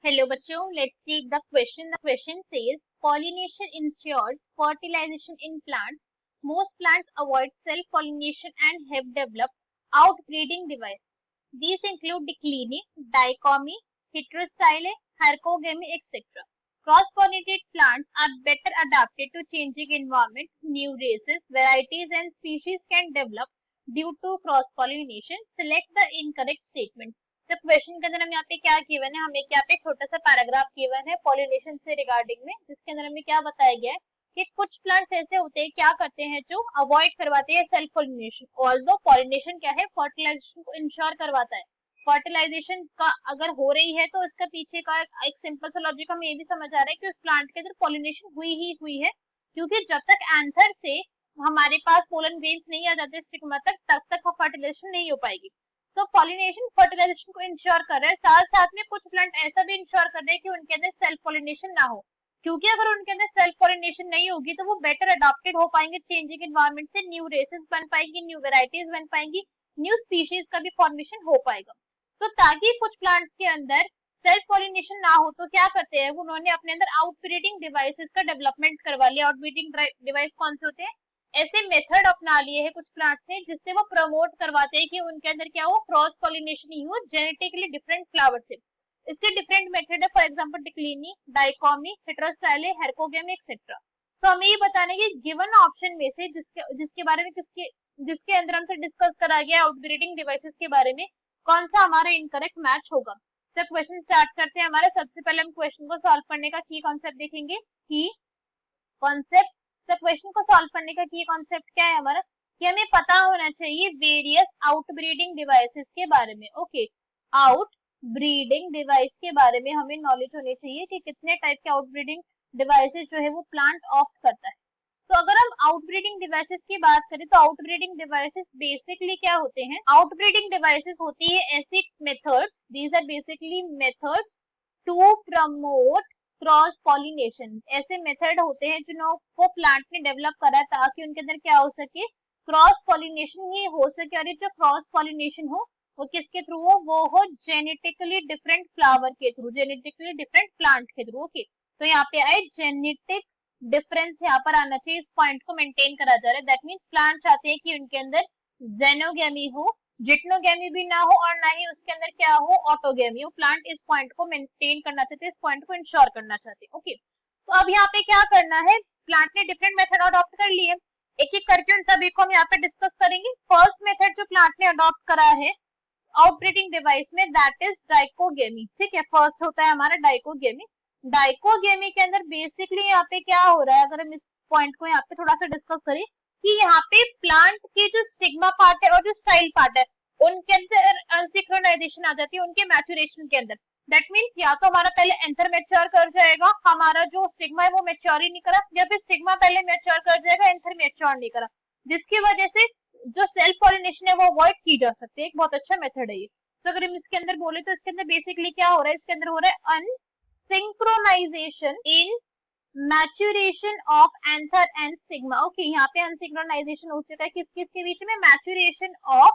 Hello बच्चों, let's take the question. The question says pollination ensures fertilization in plants. Most plants avoid self-pollination and have developed outbreeding devices. These include decliny, dichomy, heterostyle, hercogamy, etc. Cross-pollinated plants are better adapted to changing environment. New races, varieties and species can develop due to cross-pollination. Select the incorrect statement. तो question के अंदर हम यहाँ पे क्या given है, हमें यहाँ पे छोटा सा पैराग्राफ गिवन है पॉलिनेशन से रिगार्डिंग में, जिसके अंदर हमें क्या बताया गया है कि कुछ प्लांट्स ऐसे होते हैं क्या करते हैं जो अवॉइड करवाते हैं सेल्फ पॉलिनेशन। ऑल्दो पॉलिनेशन क्या है, फर्टिलाइजेशन को इंश्योर करवाता है। फर्टिलाइजेशन का अगर हो रही है तो इसका पीछे का एक सिंपल सा लॉजिक हमें ये भी समझ आ रहा है कि उस प्लांट के अंदर पॉलिनेशन हुई है, क्योंकि जब तक एंथर से हमारे पास पोलन ग्रेन्स नहीं आ जाते स्टिग्मा तक, तब तक फर्टिलाइजेशन नहीं हो पाएगी। तो पॉलिनेशन फर्टिलाइजेशन को इंश्योर कर रहा है, साथ साथ में कुछ प्लांट ऐसा भी इंश्योर कर रहे हैं कि उनके अंदर सेल्फ पॉलिनेशन ना हो, क्योंकि अगर उनके अंदर सेल्फ पॉलिनेशन नहीं होगी तो वो बेटर अडॉप्टेड हो पाएंगे चेंजिंग एनवायरनमेंट से, न्यू रेसेस बन पाएंगी, न्यू वेराइटीज बन पाएंगी, न्यू स्पीशीज का भी फॉर्मेशन हो पाएगा। सो ताकि कुछ प्लांट्स के अंदर सेल्फ पॉलिनेशन ना हो तो क्या करते हैं, उन्होंने अपने अंदर आउटब्रीडिंग डिवाइसेस का डेवलपमेंट करवा लिया। आउटब्रीडिंग डिवाइस कौन से होते हैं, ऐसे मेथड अपना लिए हैं कुछ प्लांट्स ने जिससे वो प्रमोट करवाते हैं कि उनके अंदर क्या हो, क्रॉस पॉलिनेशन ही हो जेनेटिकली डिफरेंट फ्लावर से। इसके डिफरेंट मेथड है, फॉर एग्जांपल डिक्लिनी, डाइकोमी, हेटेरोस्टाइल, हेरकोगेमी एक्सेट्रा। सो हमें ये बताना है कि गिवन ऑप्शन में से जिसके बारे में जिसके अंदर हमसे डिस्कस करा गया आउटब्रीडिंग डिवाइसेस के बारे में, कौन सा हमारा इनकरेक्ट मैच होगा। सो क्वेश्चन स्टार्ट करते हैं हमारा। सबसे पहले हम क्वेश्चन को सॉल्व करने का की कॉन्सेप्ट देखेंगे। की कॉन्सेप्ट, तो क्वेश्चन को सॉल्व करने का की कॉन्सेप्ट क्या है हमारा, कि हमें पता होना चाहिए वेरियस आउटब्रीडिंग डिवाइसेस के बारे में। ओके, आउटब्रीडिंग डिवाइस के बारे में हमें नॉलेज होनी चाहिए कि कितने टाइप के आउटब्रीडिंग डिवाइसेस जो है वो प्लांट ऑप्ट करता है। तो अगर हम आउटब्रीडिंग डिवाइसेस की बात करें तो आउटब्रीडिंग डिवाइसेस बेसिकली क्या होते हैं, आउटब्रीडिंग डिवाइसेस होती है ऐसी methods, these are basically methods to promote cross pollination. ऐसे मेथड होते हैं जिनको प्लांट ने डेवलप करा ताकि उनके अंदर क्या हो सके, क्रॉस पॉलिनेशन ही हो सके। और ये जो क्रॉस पॉलिनेशन हो वो किसके थ्रू हो, वो हो जेनेटिकली डिफरेंट फ्लावर के थ्रू, जेनेटिकली डिफरेंट प्लांट के थ्रू। ओके, तो यहाँ पे आए जेनेटिक डिफरेंस, यहाँ पर आना चाहिए, इस पॉइंट को मेंटेन करा जा रहा है। दैट मीन्स प्लांट चाहते हैं कि उनके अंदर जेनोगेमी हो, जिटनोगेमी भी ना हो और ना ही उसके अंदर क्या हो, ऑटोगेमी हो। प्लांट इस पॉइंट को मेंटेन करना चाहते हैं, इस पॉइंट को इंश्योर करना चाहते हैं। ओके, तो अब यहाँ पे क्या करना है, प्लांट ने डिफरेंट मेथड अडॉप्ट कर लिए, एक एक करके उन सभी को हम यहाँ पे डिस्कस करेंगे। फर्स्ट मेथड जो प्लांट ने अडॉप्ट करा है आउटब्रीडिंग डिवाइस में, दैट इज डाइकोगेमी। ठीक है, फर्स्ट होता है हमारा डाइकोगेमी। डाइकोगेमी के अंदर बेसिकली यहाँ पे क्या हो रहा है, अगर हम इस पॉइंट को यहाँ पे थोड़ा सा डिस्कस करें कि यहाँ पे प्लांट की जो स्टिग्मा पार्ट है और जो स्टाइल पार्ट है उनके अंदर अनसिंक्रोनाइजेशन आ जाती है उनके मैच्योरेशन के अंदर। दैट मीन्स या तो हमारा पहले एंथर मैच्योर कर जाएगा, हमारा जो स्टिग्मा है वो मैच्योर ही नहीं करा, या फिर स्टिग्मा पहले मैच्योर कर जाएगा, एंथर मैच्योर नहीं करा, जिसकी वजह से जो सेल्फ पॉलिनेशन है वो अवॉइड की जा सकती है। एक बहुत अच्छा मेथड है ये। तो अगर हम इसके अंदर बोले तो इसके अंदर बेसिकली क्या हो रहा है, इसके अंदर हो रहा है unsynchronization in maturation of anther and stigma. Okay, यहाँ पे अनसिंक्रोनाइजेशन हो चुका है किस किस के बीच में, maturation of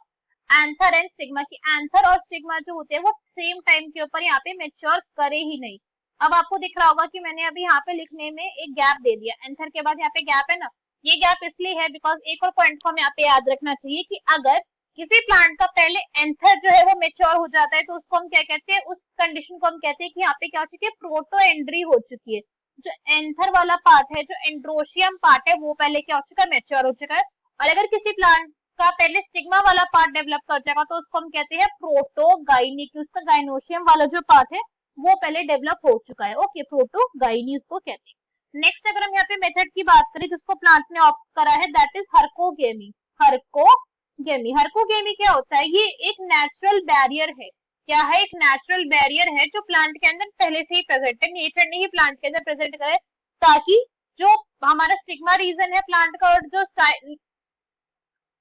anther and stigma की। एंथर और स्टिग्मा जो होते हैं वो सेम टाइम के ऊपर यहाँ पे मैच्योर करे ही नहीं। अब आपको दिख रहा होगा कि मैंने अभी यहाँ पे लिखने में एक गैप दे दिया, एंथर के बाद यहाँ पे गैप है ना, ये गैप इसलिए है बिकॉज एक और पॉइंट को हम यहाँ पे याद रखना चाहिए कि अगर किसी प्लांट का पहले एंथर जो है वो मैच्योर हो जाता है तो उसको हम क्या कहते हैं, उस कंडीशन को हम कहते हैं कि यहाँ पे क्या हो चुकी है, प्रोटो एंड्री हो चुकी है। जो एंथर वाला पार्ट है, जो एंड्रोशियम पार्ट है, वो पहले क्या हो चुका है, मैच्योर हो चुका है। और अगर किसी प्लांट का पहले स्टिग्मा वाला पार्ट डेवलप कर जाएगा तो उसको हम कहते हैं प्रोटोगाइनी, कि उसका गाइनोशियम वाला जो पार्ट है वो पहले डेवलप हो चुका है। ओके, प्रोटोगाइनी उसको कहते हैं। नेक्स्ट अगर हम यहाँ पे मेथड की बात करें जिसको प्लांट ने ऑप्ट करा है, दैट इज हर्कोगेमी। हर्कोगेमी क्या होता है, ये एक नेचुरल बैरियर है। क्या है, एक नेचुरल बैरियर है जो प्लांट के अंदर पहले से ही प्रेजेंट है, नेचर ने ही प्लांट के अंदर प्रेजेंट करा है ताकि जो हमारा स्टिग्मा रीजन है प्लांट का और जो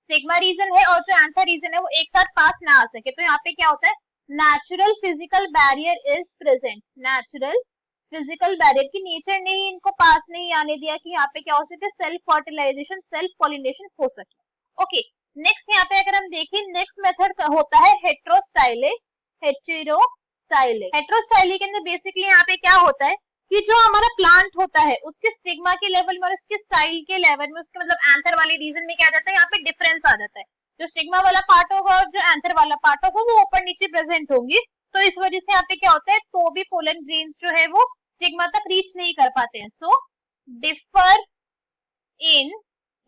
स्टिग्मा रीजन है और जो एंथर रीजन है वो एक साथ पास ना आ सके। तो यहाँ पे क्या होता है, natural physical barrier is present. Natural physical barrier की नेचर ने ही इनको पास नहीं आने दिया कि यहाँ पे क्या हो सके, सेल्फ फर्टिलाइजेशन, सेल्फ पॉलिनेशन हो सके। ओके, नेक्स्ट यहाँ पे अगर हम देखें, नेक्स्ट मेथड होता है हेटेरोस्टाइले। हेटेरोस्टाइले। हेटेरोस्टाइले के अंदर बेसिकली यहाँ पे क्या होता है कि जो हमारा प्लांट होता है उसके स्टिग्मा के लेवल में और उसके स्टाइल के लेवल में, उसके मतलब एंथर वाले रीजन में क्या जाता है, यहाँ पे डिफरेंस आ जाता है। जो स्टिग्मा वाला पार्ट होगा और जो एंथर वाला पार्ट होगा वो ऊपर नीचे प्रेजेंट होंगी, तो इस वजह से यहाँ पे क्या होता है, तो भी पोलन ग्रेन्स जो है वो स्टिग्मा तक रीच नहीं कर पाते हैं। So differ in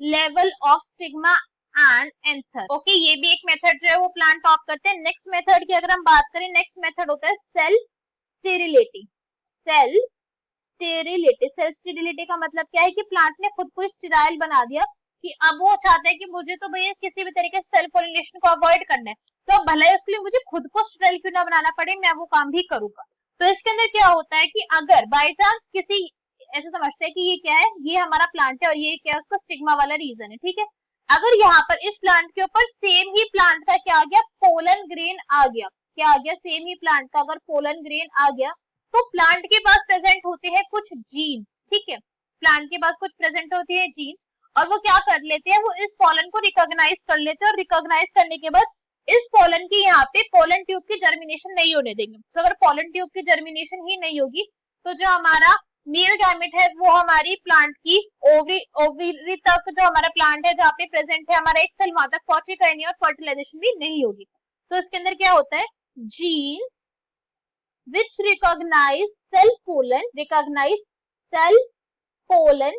level of stigma and anther. Okay, ये भी एक मेथड जो है वो प्लांट ऑफ करते हैं। नेक्स्ट मेथड की अगर हम बात करें, नेक्स्ट मेथड होता है self sterility. Self sterility, self sterility का मतलब क्या है कि प्लांट ने खुद को स्टेराइल बना दिया, कि अब वो चाहता है कि मुझे तो भैया किसी भी तरीके से सेल्फ पॉलिनेशन को अवॉइड करना है, तो भले ही उसके लिए मुझे खुद को स्टेराइल क्यों ना बनाना पड़े, मैं वो काम भी करूंगा। तो इसके अंदर क्या होता है कि अगर बाय चांस किसी, ऐसे समझते हैं कि ये क्या है, ये हमारा प्लांट है और ये क्या है, उसका स्टिग्मा वाला रीजन है, ठीक है। अगर यहाँ पर इस प्लांट के ऊपर सेम ही प्लांट का क्या आ गया, पोलन ग्रेन आ गया, क्या आ गया, सेम ही प्लांट का अगर पोलन ग्रेन आ गया, तो प्लांट के पास प्रेजेंट होते हैं कुछ जीन्स, ठीक है, प्लांट के पास कुछ प्रेजेंट होती है जीन्स, और वो क्या कर लेते हैं, वो इस पोलन को रिकॉग्नाइज कर लेते हैं, और रिकॉग्नाइज करने के बाद इस पोलन की यहाँ पे पोलन ट्यूब की जर्मिनेशन नहीं होने देंगे। तो अगर पोलन ट्यूब की जर्मिनेशन ही नहीं होगी, तो जो हमारा मेल गैमेट है वो हमारी प्लांट की ओवरी तक, जो हमारा प्लांट है जहाँ पे प्रेजेंट है हमारा एक सेल, वहां तक पहुंचेगा नहीं और फर्टिलाइजेशन भी नहीं होगी। तो इसके अंदर क्या होता है, genes which recognize self pollen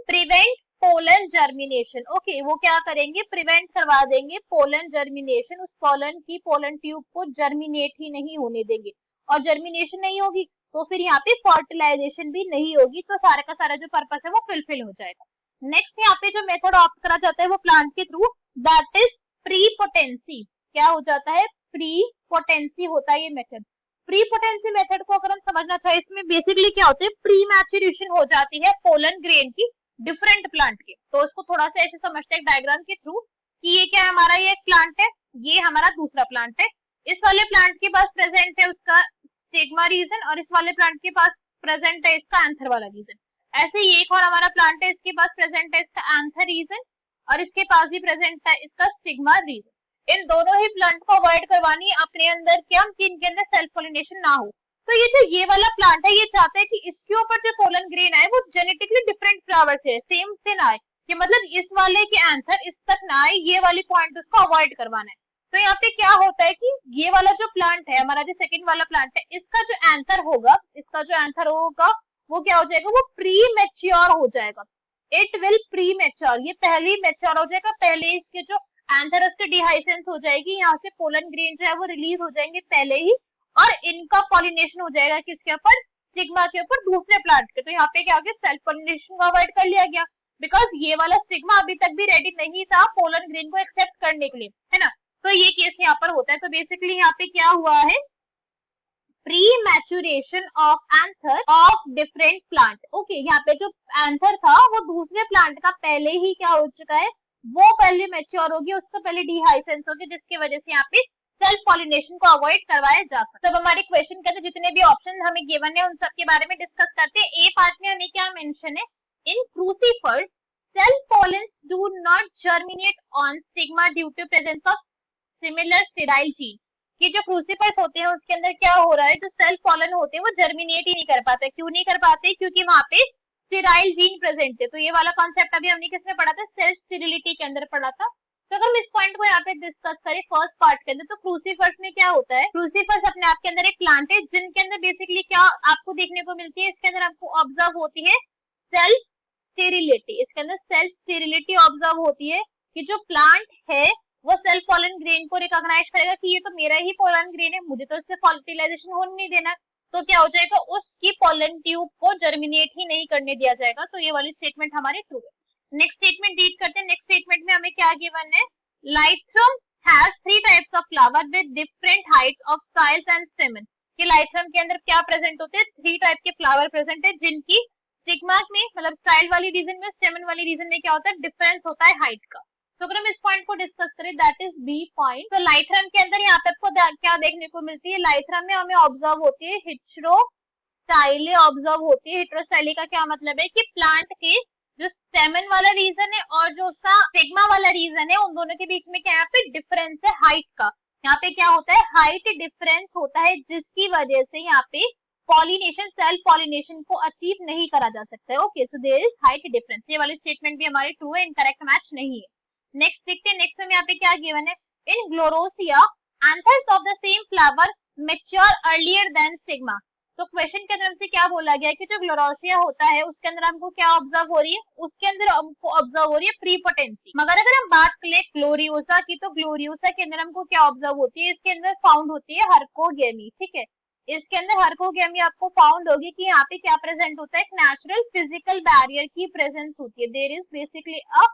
prevent pollen germination। Okay, वो क्या करेंगे, प्रिवेंट करवा देंगे पोलन जर्मिनेशन, उस पोलन की पोलन ट्यूब को जर्मिनेट ही नहीं होने देंगे, और जर्मिनेशन नहीं होगी तो फिर यहाँ पे फर्टिलाइजेशन भी नहीं होगी, तो सारा का सारा जो पर्पस है वो फुलफिल हो जाएगा। नेक्स्ट यहाँ पे जो मेथड ऑप्ट करा जाता है वो प्लांट के थ्रू, दैट इज प्रीपोटेंसी। क्या हो जाता है, प्रीपोटेंसी होता है ये मेथड। प्रीपोटेंसी मेथड को अगर हम समझना चाहे, इसमें बेसिकली क्या होता है, प्री मैच्योरेशन हो जाती है पोलन ग्रेन की डिफरेंट प्लांट के। तो इसको थोड़ा सा ऐसे समझते हैं डायग्राम के थ्रू कि ये क्या है, हमारा ये एक प्लांट है, ये हमारा दूसरा प्लांट है, इस वाले प्लांट के पास प्रेजेंट है उसका स्टिग्मा रीजन, और इस वाले प्लांट के पास प्रेजेंट है इसका एंथर वाला रीजन। ऐसे ही एक और हमारा प्लांट है, इसके पास प्रेजेंट है इसका एंथर रीजन, और इसके पास भी प्रेजेंट है इसका स्टिग्मा रीजन। इन दोनों ही प्लांट को अवॉइड करवानी अपने अंदर, क्या इनके अंदर सेल्फ पॉलिनेशन ना हो। तो ये जो ये वाला प्लांट है, ये चाहता है कि इसके ऊपर जो पोलन ग्रेन आए वो जेनेटिकली डिफरेंट फ्लावर से सेम से ना आए, कि मतलब इस वाले के एंथर इस तक ना आए, ये वाली पॉइंट उसको अवॉइड करवाना है। तो यहाँ पे क्या होता है कि ये वाला जो प्लांट है हमारा, जो सेकंड वाला प्लांट है, इसका जो एंथर होगा, वो क्या हो जाएगा, वो प्री मैच्योर हो जाएगा। इट विल प्री मैच्योर, ये पहले ही मैच्योर हो जाएगा, पहले इसके जो एंथर उसके डिहाइसेंस हो जाएगी, यहाँ से पोलन ग्रेन जो है वो रिलीज हो जाएंगे पहले ही, और इनका पॉलिनेशन हो जाएगा किसके ऊपर, स्टिग्मा के ऊपर, दूसरे प्लांट के। तो यहाँ पे क्या हो गया, सेल्फ पॉलिनेशन को अवॉइड कर लिया गया, बिकॉज ये वाला स्टिग्मा अभी तक भी रेडी नहीं था पोलन ग्रेन को एक्सेप्ट करने के लिए, है ना। तो ये केस यहाँ पर होता है। तो बेसिकली यहाँ पे क्या हुआ है, pre maturation of anther of different plant. Okay, यहाँ पे जो एंथर था वो दूसरे प्लांट का पहले ही क्या हो चुका है, वो पहले मैच्योर होगी, उसका पहले डिहाइसेंस होगी, जिसकी वजह से यहाँ पे सेल्फ पॉलिनेशन को अवॉइड करवाया जा सकता है। तो हमारे क्वेश्चन के अंदर जितने भी ऑप्शन हमें गिवन है उन सब के बारे में डिस्कस करते हैं। ए पार्ट में हमें क्या मेंशन है, in crucifers self pollens do not germinate on stigma due to presence of similar sterile gene. कि जो क्रूसीफर्स होते हैं उसके अंदर क्या हो रहा है, जो सेल्फ पॉलन होते हैं वो जर्मिनेट ही नहीं कर पाते। क्यों नहीं कर पाते, क्योंकि वहां पे स्टेराइल जीन प्रेजेंट है। तो ये वाला कॉन्सेप्ट अभी हमने किसमें पढ़ा था, सेल्फ स्टेरिलिटी के अंदर पढ़ा था। तो अगर हम इस पॉइंट को यहाँ पे डिस्कस करें फर्स्ट पार्ट के अंदर, तो क्रूसीफर्स में क्या होता है, क्रूसीफर्स अपने आप के अंदर एक प्लांट है जिनके अंदर बेसिकली क्या आपको देखने को मिलती है, इसके अंदर आपको ऑब्जर्व होती है सेल्फ स्टेरिलिटी। इसके अंदर सेल्फ स्टेरिलिटी ऑब्जर्व होती है कि जो प्लांट है वो सेल्फ पोलन ग्रेन को रिकॉग्नाइज करेगा कि ये तो मेरा ही पोलन ग्रेन है, मुझे तो इससे फर्टिलाइजेशन होने नहीं देना। तो क्या हो जाएगा, उसकी पोलन ट्यूब को जर्मिनेट ही नहीं करने दिया जाएगा। तो ये वाली स्टेटमेंट हमारी ट्रू है। नेक्स्ट स्टेटमेंट रीड करते हैं। नेक्स्ट स्टेटमेंट में हमें क्या गिवन है, Lythrum has 3 types of flower with different heights of styles and stamen. कि लाइथ्रम के अंदर क्या प्रेजेंट होते हैं, 3 टाइप के फ्लावर प्रेजेंट है, जिनकी स्टिग्मा में मतलब स्टाइल वाली रीजन में, स्टेमन वाली रीजन में क्या होता है, डिफरेंस होता है हाइट का। तो अगर हम इस पॉइंट को डिस्कस करें, दैट इज बी पॉइंट। तो लाइथ्रम के अंदर यहाँ पे आपको क्या देखने को मिलती है, लाइथ्रम में हमें ऑब्जर्व होती है हेटेरोस्टाइले ऑब्जर्व होती है। हेटेरोस्टाइले का क्या मतलब है कि प्लांट के जो स्टेमन वाला रीजन है और जो उसका स्टिग्मा वाला रीजन है, उन दोनों के बीच में क्या यहाँ पे डिफरेंस है हाइट का, यहाँ पे क्या होता है, हाइट डिफरेंस होता है जिसकी वजह से यहाँ पे पॉलिनेशन, सेल्फ पॉलिनेशन को अचीव नहीं करा जा सकता है। Okay, so there is height difference. ये वाली स्टेटमेंट भी हमारे ट्रू है, इनकरेक्ट मैच नहीं है। नेक्स्ट देखते हैं, नेक्स्ट में यहाँ पे क्या गिवन है, in Gloriosa anthers of the same flower mature earlier then stigma. तो क्वेश्चन के अंदर हमसे क्या बोला गया है कि जो ग्लोरोसिया होता है उसके अंदर हमको क्या ऑब्जर्व हो रही है, उसके अंदर हमको ऑब्जर्व हो रही है प्रीपोटेंसी। मगर अगर हम बात करें ग्लोरियोसा की, तो ग्लोरियोसा के अंदर हमको क्या ऑब्जर्व होती है, इसके अंदर फाउंड होती है हर्कोगेमी। ठीक है, इसके अंदर हर्कोगेमी आपको फाउंड होगी कि यहाँ पे क्या प्रेजेंट होता है, एक नेचुरल फिजिकल बैरियर की प्रेजेंस होती है। There is basically a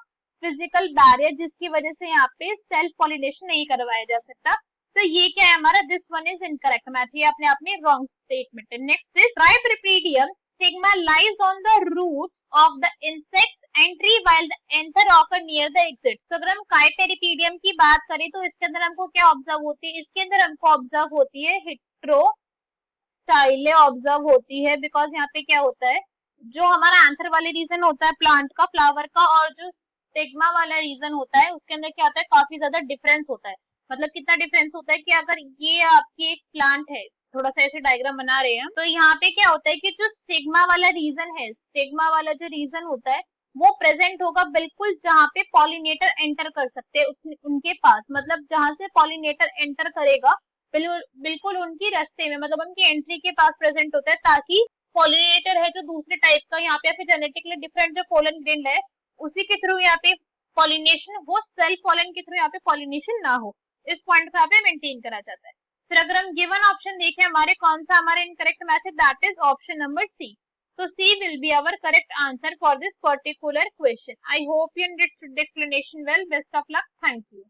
physical barrier जिसकी वजह से यहाँ पे सेल्फ पॉलिनेशन नहीं करवाया जा सकता। तो ये क्या है हमारा, this one is incorrect match, ये अपने आप में रॉन्ग स्टेटमेंट है। Next is tribripedium stigma lies on the roots of the insect's entry while the anther occur near the exit। तो अगर हम काइपेरिपीडियम की बात करें तो इसके अंदर हमको क्या ऑब्जर्व होती है, इसके अंदर हमको ऑब्जर्व होती है हिट्रोस्टाइले ऑब्जर्व होती है, बिकॉज यहाँ पे क्या होता है, जो हमारा एंथर वाले रीजन होता है प्लांट का, फ्लावर का, और जो स्टिग्मा वाला रीजन होता है उसके अंदर क्या होता है, काफी ज्यादा डिफरेंस होता है। मतलब कितना डिफरेंस होता है कि अगर ये आपकी एक प्लांट है, थोड़ा सा ऐसे डायग्राम बना रहे हैं, तो यहाँ पे क्या होता है कि जो स्टिग्मा वाला रीजन है, स्टिग्मा वाला जो रीजन होता है वो प्रेजेंट होगा बिल्कुल जहाँ पे पॉलिनेटर एंटर कर सकते हैं उनके पास, मतलब जहाँ से पॉलिनेटर एंटर करेगा बिल्कुल उनकी रास्ते में, मतलब उनकी एंट्री के पास प्रेजेंट होता है, ताकि पॉलिनेटर है जो दूसरे टाइप का यहाँ पे, फिर जेनेटिकली डिफरेंट जो पोलन ग्रेन है उसी के थ्रू यहाँ पे पॉलिनेशन हो, सेल्फ पॉलन के थ्रू यहाँ पे पॉलिनेशन ना हो, इस पॉइंट को यहाँ पे मेंटेन करा जाता है। फिर अगर हम गिवन ऑप्शन देखें हमारे, कौन सा हमारे इनकरेक्ट मैच है, that is option number C. So C will be our correct answer for this particular question. I hope you understood the explanation well. Best of luck. Thank you.